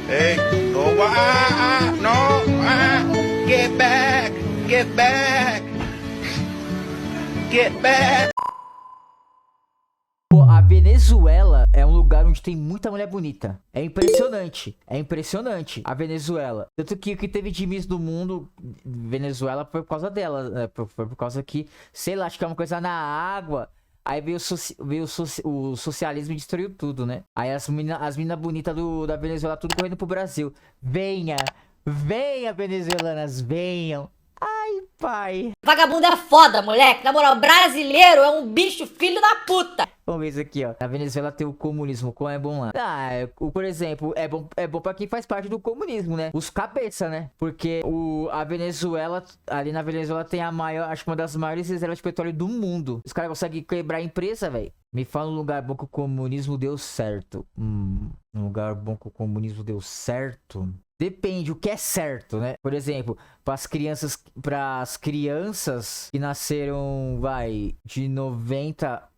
Hey, no, no, get back, get back, get back. Pô, a Venezuela é um lugar onde tem muita mulher bonita. É impressionante. É impressionante a Venezuela. Tanto que o que teve de Miss do mundo, Venezuela, foi por causa dela. Né? Foi por causa que, sei lá, acho que é uma coisa na água. Aí veio o socialismo e destruiu tudo, né? Aí as mina bonitas da Venezuela tudo correndo pro Brasil. Venha, venha, venezuelanas, venham. Ai, pai. Vagabundo é foda, moleque. Na moral, brasileiro é um bicho filho da puta. Vamos ver isso aqui, ó. Na Venezuela tem o comunismo, como é bom lá. Por exemplo, é bom pra quem faz parte do comunismo, né? Os cabeça, né? Porque a Venezuela, ali na Venezuela tem a maior, acho que uma das maiores reservas de petróleo do mundo. Os caras conseguem quebrar a empresa, velho. Me fala um lugar bom que o comunismo deu certo. Um lugar bom que o comunismo deu certo. Depende o que é certo, né? Por exemplo, para as crianças que nasceram, de 90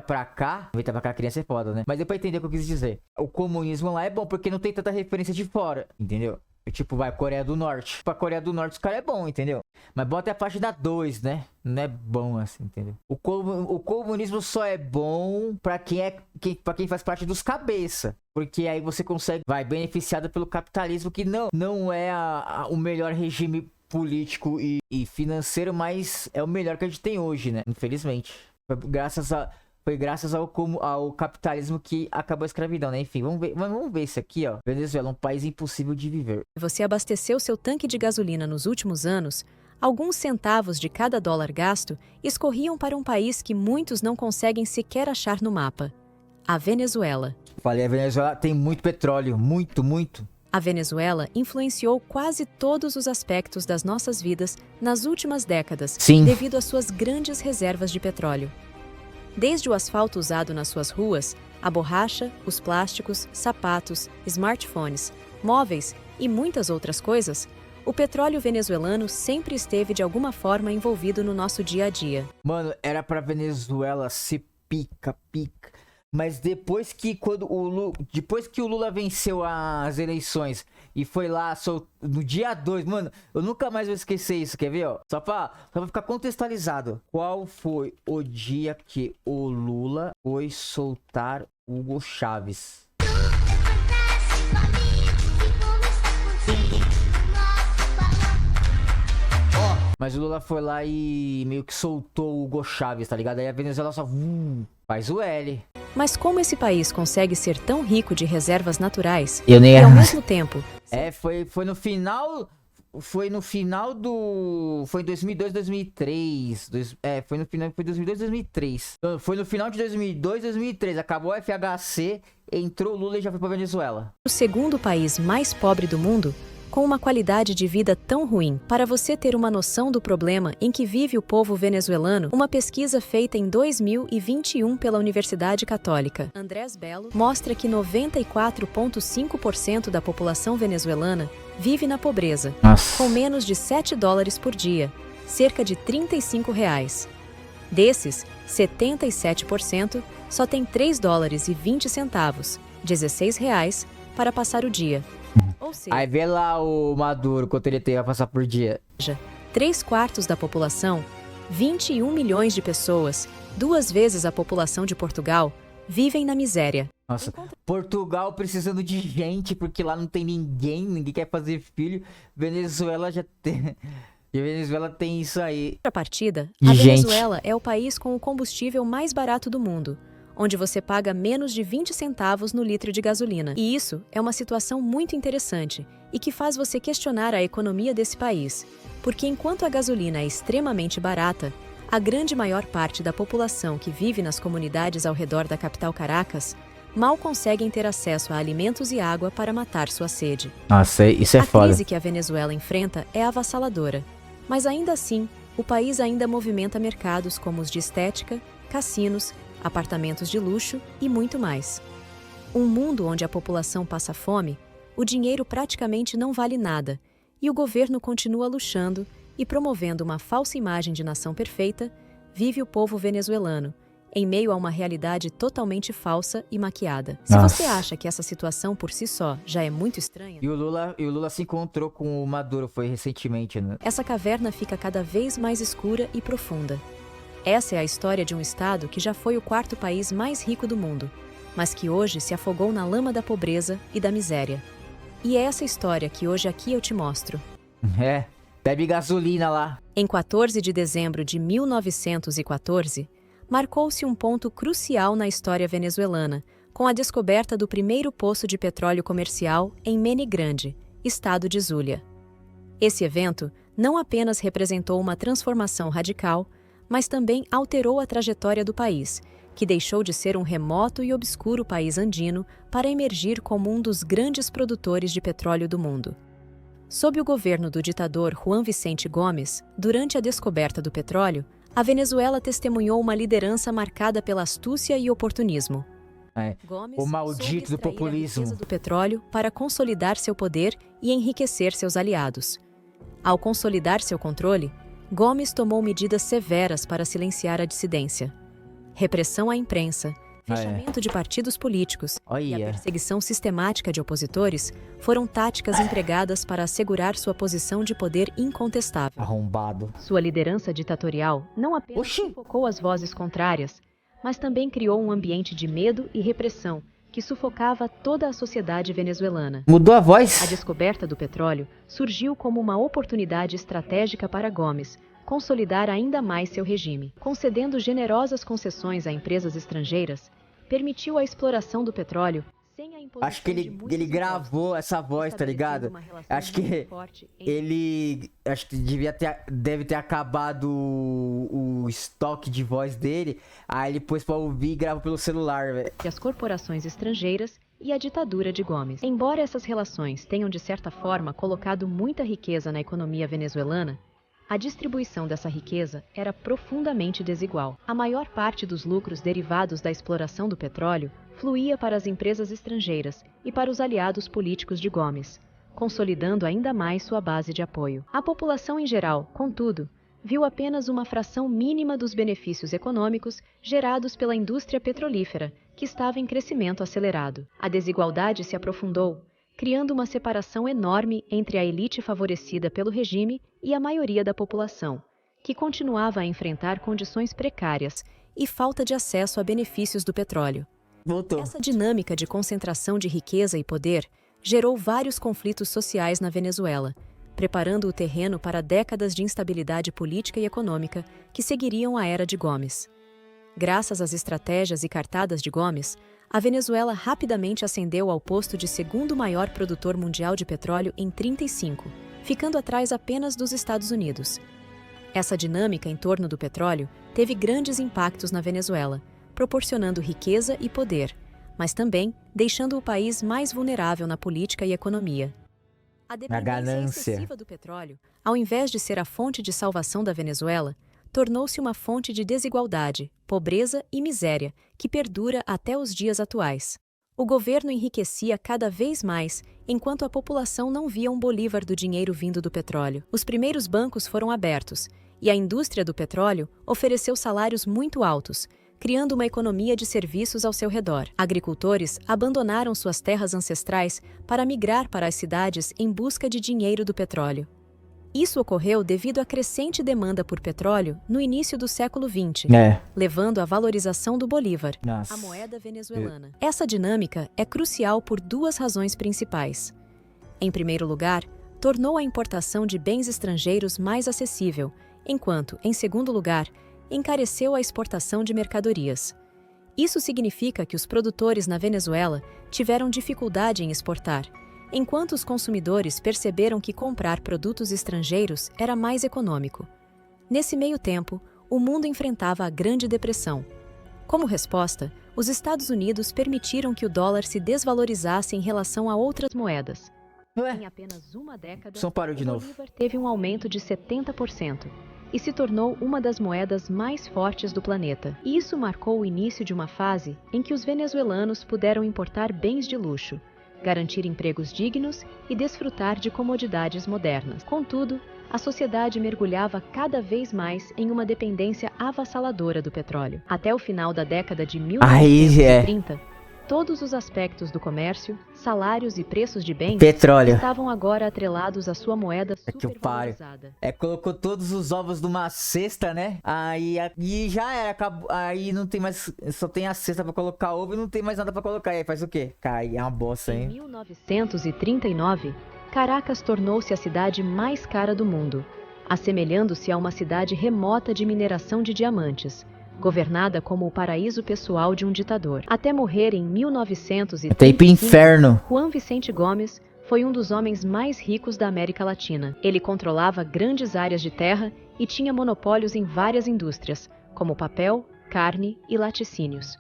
pra cá. 90 pra cá, a criança é foda, né? Mas deu pra entender o que eu quis dizer. O comunismo lá é bom porque não tem tanta referência de fora, entendeu? Tipo, Coreia do Norte. Pra Coreia do Norte os caras é bom, entendeu? Mas bom até a página 2, né? Não é bom assim, entendeu? O comunismo só é bom pra quem faz parte dos cabeça. Porque aí você consegue, beneficiado pelo capitalismo, que não é o melhor regime político e financeiro, mas é o melhor que a gente tem hoje, né? Infelizmente. Foi graças ao capitalismo que acabou a escravidão, né? Enfim, vamos ver isso aqui, ó. Venezuela, um país impossível de viver. Você abasteceu seu tanque de gasolina nos últimos anos, alguns centavos de cada dólar gasto escorriam para um país que muitos não conseguem sequer achar no mapa: a Venezuela. Falei, a Venezuela tem muito petróleo, muito, muito. A Venezuela influenciou quase todos os aspectos das nossas vidas nas últimas décadas, Sim. Devido às suas grandes reservas de petróleo. Desde o asfalto usado nas suas ruas, a borracha, os plásticos, sapatos, smartphones, móveis e muitas outras coisas, o petróleo venezuelano sempre esteve de alguma forma envolvido no nosso dia a dia. Mano, era pra Venezuela ser pica. Mas depois que o Lula venceu as eleições e foi lá no dia 2, mano, eu nunca mais vou esquecer isso, quer ver, ó? Só pra ficar contextualizado. Qual foi o dia que o Lula foi soltar Hugo Chávez? Mas o Lula foi lá e meio que soltou o Hugo Chávez, tá ligado? Aí a Venezuela só faz o L. Mas como esse país consegue ser tão rico de reservas naturais e ao mesmo tempo... Foi no final do... Foi em 2002, 2003. Foi 2002, 2003. Foi no final de 2002, 2003. Acabou o FHC, entrou o Lula e já foi pra Venezuela. O segundo país mais pobre do mundo, com uma qualidade de vida tão ruim. Para você ter uma noção do problema em que vive o povo venezuelano, uma pesquisa feita em 2021 pela Universidade Católica Andrés Bello mostra que 94,5% da população venezuelana vive na pobreza, com menos de $7 por dia, cerca de R$35. Desses, 77% só tem $3,20, R$16, para passar o dia. Ou seja, aí vê lá o Maduro, quanto ele tem a passar por dia. 3/4 da população, 21 milhões de pessoas, 2 vezes a população de Portugal, vivem na miséria. Nossa, Portugal precisando de gente, porque lá não tem ninguém quer fazer filho. Venezuela já tem... E a Venezuela tem isso aí. Em contrapartida, a Venezuela é o país com o combustível mais barato do mundo, onde você paga menos de 20 centavos no litro de gasolina. E isso é uma situação muito interessante e que faz você questionar a economia desse país, porque enquanto a gasolina é extremamente barata, a grande maior parte da população que vive nas comunidades ao redor da capital Caracas mal conseguem ter acesso a alimentos e água para matar sua sede. Nossa, isso é foda. A crise que a Venezuela enfrenta é avassaladora, mas ainda assim, o país ainda movimenta mercados como os de estética, cassinos, apartamentos de luxo e muito mais. Um mundo onde a população passa fome, o dinheiro praticamente não vale nada e o governo continua luxando e promovendo uma falsa imagem de nação perfeita, vive o povo venezuelano, em meio a uma realidade totalmente falsa e maquiada. Se Nossa. você acha que essa situação por si só já é muito estranha, E o Lula se encontrou com o Maduro, foi recentemente, né? essa caverna fica cada vez mais escura e profunda. Essa é a história de um estado que já foi o quarto país mais rico do mundo, mas que hoje se afogou na lama da pobreza e da miséria. E é essa história que hoje aqui eu te mostro. É, bebe gasolina lá. Em 14 de dezembro de 1914, marcou-se um ponto crucial na história venezuelana, com a descoberta do primeiro poço de petróleo comercial em Mene Grande, estado de Zulia. Esse evento não apenas representou uma transformação radical, mas também alterou a trajetória do país, que deixou de ser um remoto e obscuro país andino para emergir como um dos grandes produtores de petróleo do mundo. Sob o governo do ditador Juan Vicente Gomes, durante a descoberta do petróleo, a Venezuela testemunhou uma liderança marcada pela astúcia e oportunismo. É, Gomes o maldito soube do extrair populismo. a riqueza do petróleo para consolidar seu poder e enriquecer seus aliados. Ao consolidar seu controle, Gomes tomou medidas severas para silenciar a dissidência. Repressão à imprensa, fechamento de partidos políticos e a Olha, perseguição sistemática de opositores foram táticas empregadas para assegurar sua posição de poder incontestável. arrombado. Sua liderança ditatorial não apenas Oxi! sufocou as vozes contrárias, mas também criou um ambiente de medo e repressão que sufocava toda a sociedade venezuelana. Mudou a A voz? descoberta do petróleo surgiu como uma oportunidade estratégica para Gomes consolidar ainda mais seu regime. Concedendo generosas concessões a empresas estrangeiras, permitiu a exploração do petróleo sem a imposição Acho que de ele muitos gravou essa voz, tá ligado? estabelecendo uma relação Acho que muito forte entre acho que deve ter acabado o estoque de voz dele. Aí ele pôs pra ouvir e gravou pelo celular, velho. as corporações estrangeiras e a ditadura de Gomes. Embora essas relações tenham de certa forma colocado muita riqueza na economia venezuelana, a distribuição dessa riqueza era profundamente desigual. A maior parte dos lucros derivados da exploração do petróleo fluía para as empresas estrangeiras e para os aliados políticos de Gomes, consolidando ainda mais sua base de apoio. A população em geral, contudo, viu apenas uma fração mínima dos benefícios econômicos gerados pela indústria petrolífera, que estava em crescimento acelerado. A desigualdade se aprofundou, criando uma separação enorme entre a elite favorecida pelo regime e a maioria da população, que continuava a enfrentar condições precárias e falta de acesso a benefícios do petróleo. Voltou. Essa dinâmica de concentração de riqueza e poder gerou vários conflitos sociais na Venezuela, preparando o terreno para décadas de instabilidade política e econômica que seguiriam a era de Gomes. Graças às estratégias e cartadas de Gomes, a Venezuela rapidamente ascendeu ao posto de segundo maior produtor mundial de petróleo em 1935, ficando atrás apenas dos Estados Unidos. Essa dinâmica em torno do petróleo teve grandes impactos na Venezuela, proporcionando riqueza e poder, mas também deixando o país mais vulnerável na política e economia. A dependência ganância. excessiva do petróleo, ao invés de ser a fonte de salvação da Venezuela, tornou-se uma fonte de desigualdade, pobreza e miséria que perdura até os dias atuais. O governo enriquecia cada vez mais, enquanto a população não via um bolívar do dinheiro vindo do petróleo. Os primeiros bancos foram abertos, e a indústria do petróleo ofereceu salários muito altos, criando uma economia de serviços ao seu redor. Agricultores abandonaram suas terras ancestrais para migrar para as cidades em busca de dinheiro do petróleo. Isso ocorreu devido à crescente demanda por petróleo no início do século XX, levando à valorização do bolívar, Nossa. a moeda venezuelana. Essa dinâmica é crucial por duas razões principais. Em primeiro lugar, tornou a importação de bens estrangeiros mais acessível, enquanto, em segundo lugar, encareceu a exportação de mercadorias. Isso significa que os produtores na Venezuela tiveram dificuldade em exportar, enquanto os consumidores perceberam que comprar produtos estrangeiros era mais econômico. Nesse meio tempo, o mundo enfrentava a Grande Depressão. Como resposta, os Estados Unidos permitiram que o dólar se desvalorizasse em relação a outras moedas. Em apenas uma década, Som parou de o novo. bolívar teve um aumento de 70% e se tornou uma das moedas mais fortes do planeta. Isso marcou o início de uma fase em que os venezuelanos puderam importar bens de luxo, garantir empregos dignos e desfrutar de comodidades modernas. Contudo, a sociedade mergulhava cada vez mais em uma dependência avassaladora do petróleo. Até o final da década de 1930, todos os aspectos do comércio, salários e preços de bens estavam agora atrelados à sua moeda supervalorizada. Colocou todos os ovos numa cesta, né? Aí já era, acabou, aí não tem mais, só tem a cesta pra colocar ovo e não tem mais nada pra colocar. Aí faz o quê? Cai, é uma bosta, hein? Em 1939, Caracas tornou-se a cidade mais cara do mundo, assemelhando-se a uma cidade remota de mineração de diamantes, governada como o paraíso pessoal de um ditador. Até morrer em 1935, até ir pro inferno. Juan Vicente Gomes foi um dos homens mais ricos da América Latina. Ele controlava grandes áreas de terra e tinha monopólios em várias indústrias, como papel, carne e laticínios.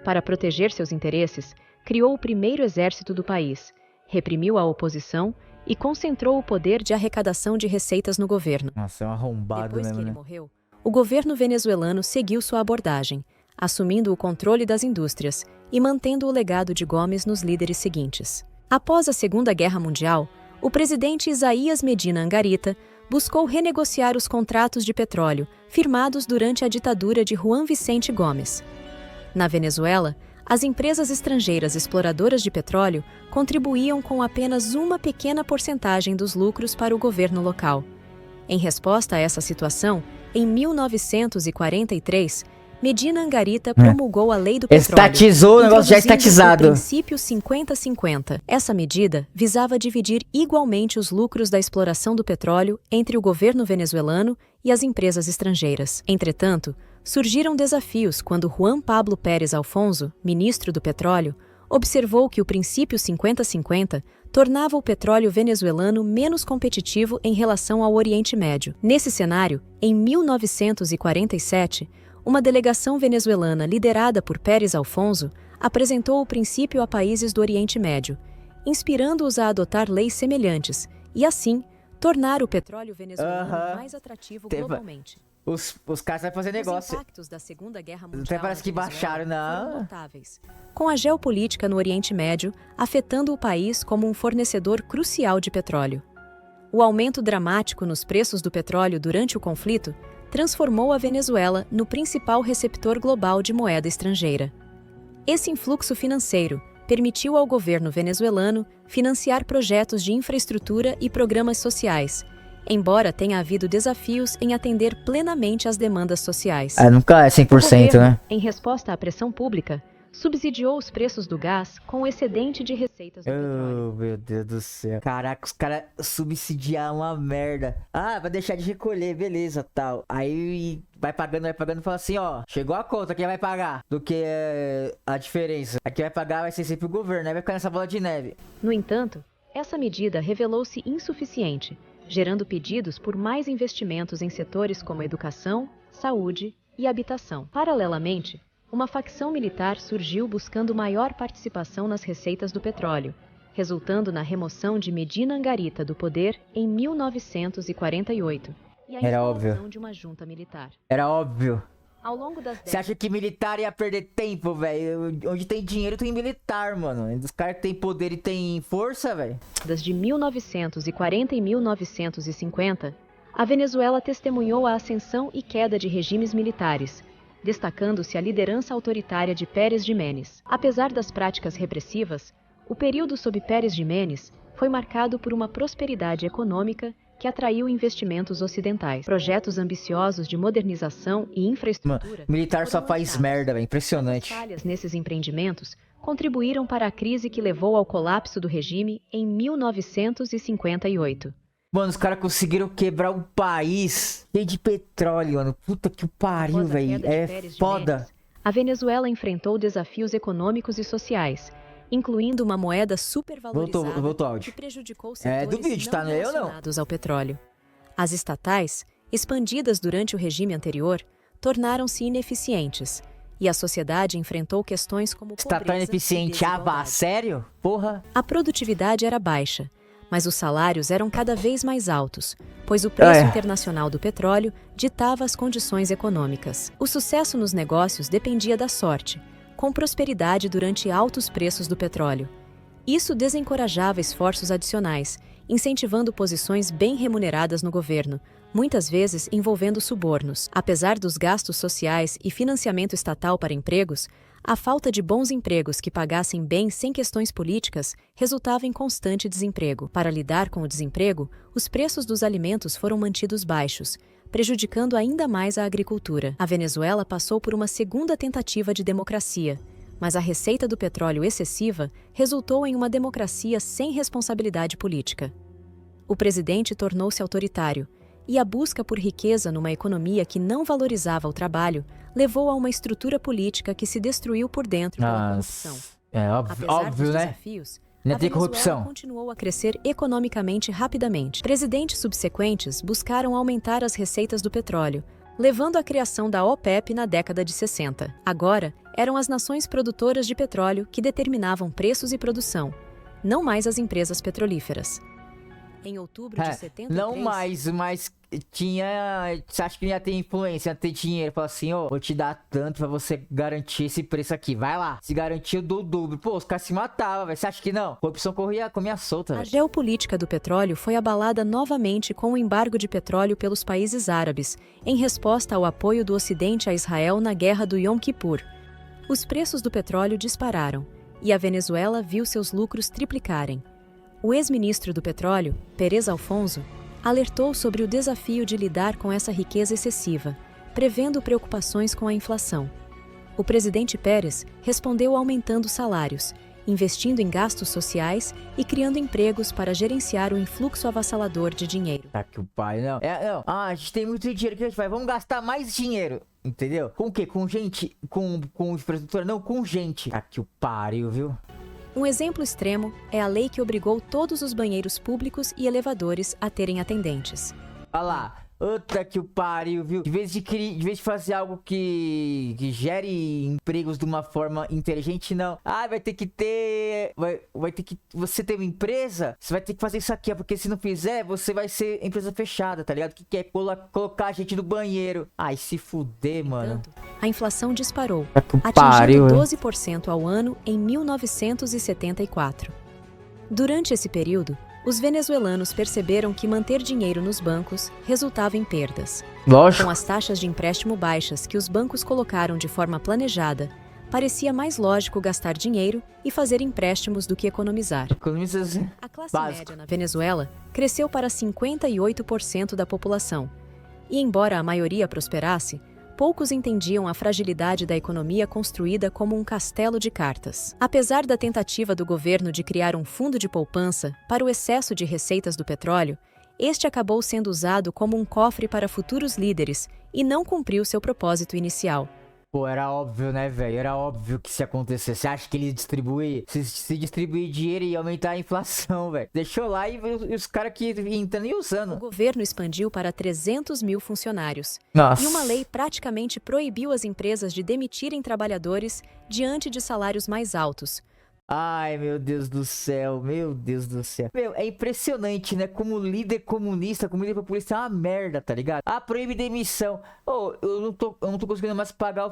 Para proteger seus interesses, criou o primeiro exército do país, reprimiu a oposição e concentrou o poder de arrecadação de receitas no governo. Nossa, é um arrombado Depois mesmo, que ele né? morreu, o governo venezuelano seguiu sua abordagem, assumindo o controle das indústrias e mantendo o legado de Gomes nos líderes seguintes. Após a Segunda Guerra Mundial, o presidente Isaías Medina Angarita buscou renegociar os contratos de petróleo firmados durante a ditadura de Juan Vicente Gomes. Na Venezuela, as empresas estrangeiras exploradoras de petróleo contribuíam com apenas uma pequena porcentagem dos lucros para o governo local. Em resposta a essa situação, em 1943, Medina Angarita promulgou a Lei do Petróleo. Estatizou o negócio já introduzindo estatizado. o princípio 50-50. Essa medida visava dividir igualmente os lucros da exploração do petróleo entre o governo venezuelano e as empresas estrangeiras. Entretanto, surgiram desafios quando Juan Pablo Pérez Alfonso, ministro do Petróleo, observou que o princípio 50-50 tornava o petróleo venezuelano menos competitivo em relação ao Oriente Médio. Nesse cenário, em 1947, uma delegação venezuelana liderada por Pérez Alfonso apresentou o princípio a países do Oriente Médio, inspirando-os a adotar leis semelhantes e, assim, tornar o petróleo venezuelano mais atrativo globalmente. Os caras vão fazer negócio. Os impactos da Segunda Guerra Mundial Até parece que baixaram, não. notáveis, com a geopolítica no Oriente Médio afetando o país como um fornecedor crucial de petróleo. O aumento dramático nos preços do petróleo durante o conflito transformou a Venezuela no principal receptor global de moeda estrangeira. Esse influxo financeiro permitiu ao governo venezuelano financiar projetos de infraestrutura e programas sociais, embora tenha havido desafios em atender plenamente às demandas sociais. Nunca é 100%, O governo, né? em resposta à pressão pública, subsidiou os preços do gás com o excedente de receitas do petróleo. Oh, meu Deus do céu. Caraca, os caras subsidiaram uma merda. Ah, vai deixar de recolher, beleza, tal. Aí vai pagando e fala assim, ó, chegou a conta, quem vai pagar? Do que a diferença. Aqui vai pagar vai ser sempre o governo, aí vai ficar nessa bola de neve. No entanto, essa medida revelou-se insuficiente, gerando pedidos por mais investimentos em setores como educação, saúde e habitação. Paralelamente, uma facção militar surgiu buscando maior participação nas receitas do petróleo, resultando na remoção de Medina Angarita do poder em 1948 e a instalação de uma junta militar. Era óbvio. Ao longo das Você acha que militar ia perder tempo, velho? Onde tem dinheiro tem militar, mano. Os caras que tem poder e tem força, velho. De 1940 e 1950, a Venezuela testemunhou a ascensão e queda de regimes militares, destacando-se a liderança autoritária de Pérez Jiménez. Apesar das práticas repressivas, o período sob Pérez Jiménez foi marcado por uma prosperidade econômica que atraiu investimentos ocidentais. Projetos ambiciosos de modernização e infraestrutura... Militar só faz merda, velho. Impressionante. As falhas nesses empreendimentos contribuíram para a crise que levou ao colapso do regime em 1958. Mano, os caras conseguiram quebrar um país cheio de petróleo, mano. Puta que pariu, velho. É foda. A Venezuela enfrentou desafios econômicos e sociais, incluindo uma moeda supervalorizada voltou áudio. que prejudicou setores do vídeo, tá? não Eu não. relacionados ao petróleo. As estatais, expandidas durante o regime anterior, tornaram-se ineficientes, e a sociedade enfrentou questões como pobreza Estatal ineficiente, e desigualdade. sério? Porra. A produtividade era baixa, mas os salários eram cada vez mais altos, pois o preço internacional do petróleo ditava as condições econômicas. O sucesso nos negócios dependia da sorte, com prosperidade durante altos preços do petróleo. Isso desencorajava esforços adicionais, incentivando posições bem remuneradas no governo, muitas vezes envolvendo subornos. Apesar dos gastos sociais e financiamento estatal para empregos, a falta de bons empregos que pagassem bem sem questões políticas resultava em constante desemprego. Para lidar com o desemprego, os preços dos alimentos foram mantidos baixos, prejudicando ainda mais a agricultura. A Venezuela passou por uma segunda tentativa de democracia, mas a receita do petróleo excessiva resultou em uma democracia sem responsabilidade política. O presidente tornou-se autoritário, e a busca por riqueza numa economia que não valorizava o trabalho levou a uma estrutura política que se destruiu por dentro pela corrupção. É óbvio, né? Desafios, Não a tem Venezuela corrupção. continuou a crescer economicamente rapidamente. Presidentes subsequentes buscaram aumentar as receitas do petróleo, levando à criação da OPEP na década de 60. Agora, eram as nações produtoras de petróleo que determinavam preços e produção, não mais as empresas petrolíferas. Em outubro de 73... Não mais, mas tinha... Você acha que ia ter influência, ia ter dinheiro? Fala assim, ó, vou te dar tanto pra você garantir esse preço aqui. Vai lá. Se garantir, eu dou o dobro. Pô, os caras se matavam, velho. Você acha que não? A corrupção comia solta, A velho. geopolítica do petróleo foi abalada novamente com o embargo de petróleo pelos países árabes, em resposta ao apoio do Ocidente a Israel na guerra do Yom Kippur. Os preços do petróleo dispararam, e a Venezuela viu seus lucros triplicarem. O ex-ministro do Petróleo, Pérez Alfonso, alertou sobre o desafio de lidar com essa riqueza excessiva, prevendo preocupações com a inflação. O presidente Pérez respondeu aumentando salários, investindo em gastos sociais e criando empregos para gerenciar o influxo avassalador de dinheiro. Tá que o pai, não. Não. Ah, a gente tem muito dinheiro, que a gente vai? Vamos gastar mais dinheiro. Entendeu? Com o quê? Com gente? Com infraestrutura? Não, com gente. Tá que o pariu, viu? Um exemplo extremo é a lei que obrigou todos os banheiros públicos e elevadores a terem atendentes. Olha lá. Puta que o pariu, viu? De vez de fazer algo que gere empregos de uma forma inteligente, não. Ah, vai ter que ter... Vai ter que... Você tem uma empresa, você vai ter que fazer isso aqui, porque se não fizer, você vai ser empresa fechada, tá ligado? Que quer colocar a gente no banheiro. Ai, se fuder, mano. A inflação disparou, Que pariu, atingindo 12% ao ano em 1974. Durante esse período, os venezuelanos perceberam que manter dinheiro nos bancos resultava em perdas. Lógico. Com as taxas de empréstimo baixas que os bancos colocaram de forma planejada, parecia mais lógico gastar dinheiro e fazer empréstimos do que economizar. A classe média na Venezuela cresceu para 58% da população. E embora a maioria prosperasse, poucos entendiam a fragilidade da economia construída como um castelo de cartas. Apesar da tentativa do governo de criar um fundo de poupança para o excesso de receitas do petróleo, este acabou sendo usado como um cofre para futuros líderes e não cumpriu seu propósito inicial. Pô, era óbvio, né, velho? Era óbvio que isso ia acontecer. Você acha que ele se distribuir dinheiro e aumentar a inflação, velho? Deixou lá e os caras que entrando e O usando. governo expandiu para 300 mil funcionários. Nossa. E uma lei praticamente proibiu as empresas de demitirem trabalhadores diante de salários mais altos. Ai, meu Deus do céu, meu Deus do céu. Meu, é impressionante, né? Como líder comunista, como líder populista é uma merda, tá ligado? Ah, proíbe demissão. Oh, eu não tô conseguindo mais pagar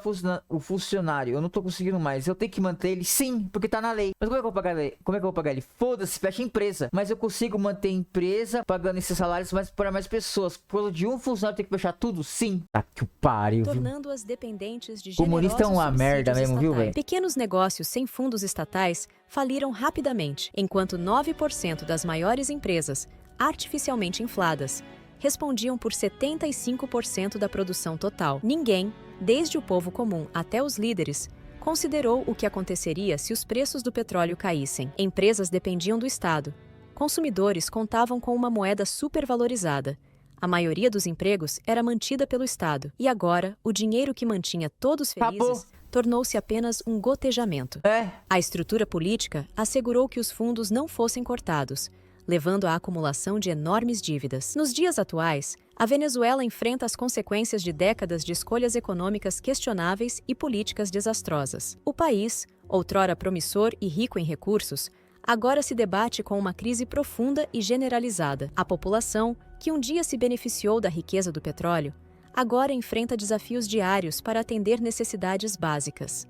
o funcionário. Eu não tô conseguindo mais. Eu tenho que manter ele? Sim, porque tá na lei. Mas como é que eu vou pagar ele? Como é que eu vou pagar ele? Foda-se, fecha a empresa. Mas eu consigo manter a empresa pagando esses salários para mais pessoas. Por causa de um funcionário tem que fechar tudo? Sim. Tá que o pariu, viu? Tornando-as dependentes de Comunista é uma generosos merda subsídios mesmo, viu, estatais. velho? Pequenos negócios sem fundos estatais faliram rapidamente, enquanto 9% das maiores empresas, artificialmente infladas, respondiam por 75% da produção total. Ninguém, desde o povo comum até os líderes, considerou o que aconteceria se os preços do petróleo caíssem. Empresas dependiam do Estado. Consumidores contavam com uma moeda supervalorizada. A maioria dos empregos era mantida pelo Estado. E agora, o dinheiro que mantinha todos felizes Acabou. tornou-se apenas um gotejamento. A estrutura política assegurou que os fundos não fossem cortados, levando à acumulação de enormes dívidas. Nos dias atuais, a Venezuela enfrenta as consequências de décadas de escolhas econômicas questionáveis e políticas desastrosas. O país, outrora promissor e rico em recursos, agora se debate com uma crise profunda e generalizada. A população, que um dia se beneficiou da riqueza do petróleo, agora enfrenta desafios diários para atender necessidades básicas.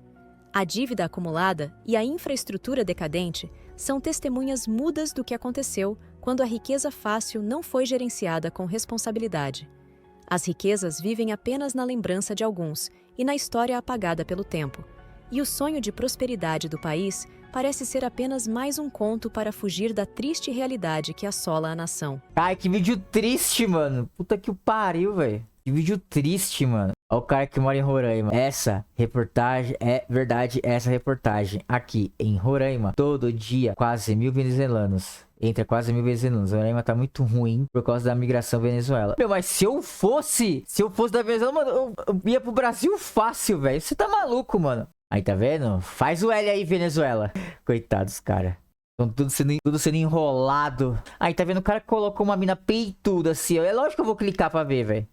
A dívida acumulada e a infraestrutura decadente são testemunhas mudas do que aconteceu quando a riqueza fácil não foi gerenciada com responsabilidade. As riquezas vivem apenas na lembrança de alguns e na história apagada pelo tempo. E o sonho de prosperidade do país parece ser apenas mais um conto para fugir da triste realidade que assola a nação. Ai, que vídeo triste, mano. Puta que o pariu, velho. Que vídeo triste, mano. Olha o cara que mora em Roraima. Essa reportagem é verdade. Essa reportagem aqui em Roraima. Todo dia, quase 1.000 venezuelanos. Entra quase 1.000 venezuelanos. Roraima tá muito ruim por causa da migração Venezuela. Meu, mas se eu fosse da Venezuela, mano, eu ia pro Brasil fácil, velho. Você tá maluco, mano. Aí, tá vendo? Faz o L aí, Venezuela. Coitados, cara. Estão tudo sendo enrolado. Aí, tá vendo? O cara colocou uma mina peituda assim, ó. É lógico que eu vou clicar pra ver, velho.